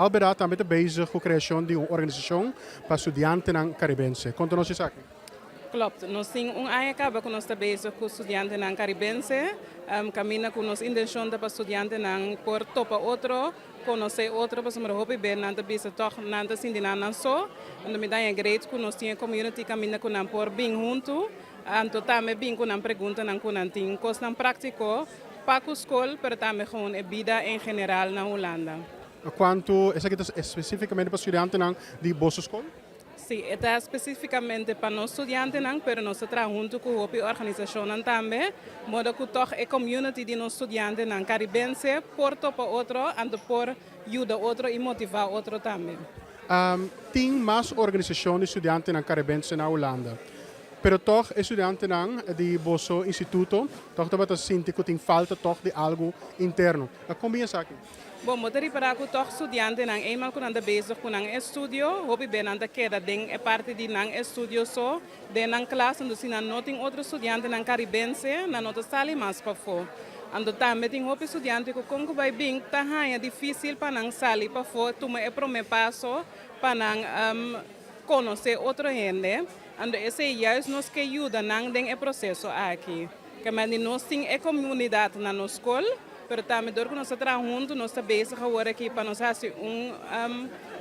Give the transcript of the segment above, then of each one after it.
Albeda também está bezig com a criação de uma organização para estudantes caribenses. Conta-nos isso aqui. Klopt, nós temos ano acaba com nós bezig com estudantes na caribense, camina com nós intenção para estudantes na por topa outro, conhecer outro para somos hobby bem na bisa toch na sindina na so, and me dá great com nós tinha community camina com na por bem junto, anto também bem com na pergunta na com na ting cos na prático para a escola, pero também com a vida em geral na Holanda. Quanto, essa aqui é especificamente para estudantes de Bossa School? Sim, está especificamente para nós estudantes, mas nós trabalhamos junto com a organização também, modo que toda a comunidade de nós estudantes caribense, por para outro, e por ajudar outro e motivar outro também. Tem mais organizações de estudantes caribenses na Holanda. Pero toch, estudantes de Bosso Instituto, toch dat sinti que tem falta toch de algo interno. Como é isso aqui? Bom, motor para que todos estudantes não eenmaal kunnen bezig kunnen estudio, hoop ik ben aan de kera ding parte di nang estudio so, de nang klas ando sina noting outro estudante nang caribense na nota sali mas pa fo. Ando também tem hoop estudante que congo vai bem tá é difícil para nang sali pa fo, tu me prome passo para nang conhecer outra gente. Ando esse juist nos que ajuda nang ding e processo aqui. Que mas nós tem a comunidade na nossa escola. Pero também, que nós trabalhamos juntos, nós estamos bezig agora aqui para nós fazer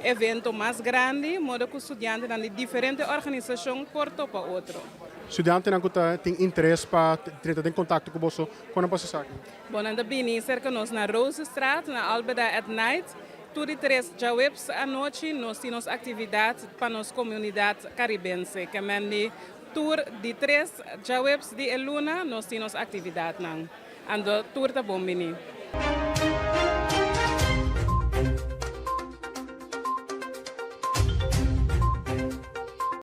evento mais grande, modo que os estudantes de diferentes organizações portam para outro. Estudantes têm interesse para ter contato com você, quando você sabe? Bom, anda bem, cerca nós na Rosestraat, na Albeda at Night, tudo três jawebs à noite, nós temos atividades para nossa comunidade caribense, que é tour de três jawebs de luna, nós temos atividades. Ando tour tá bom, menino.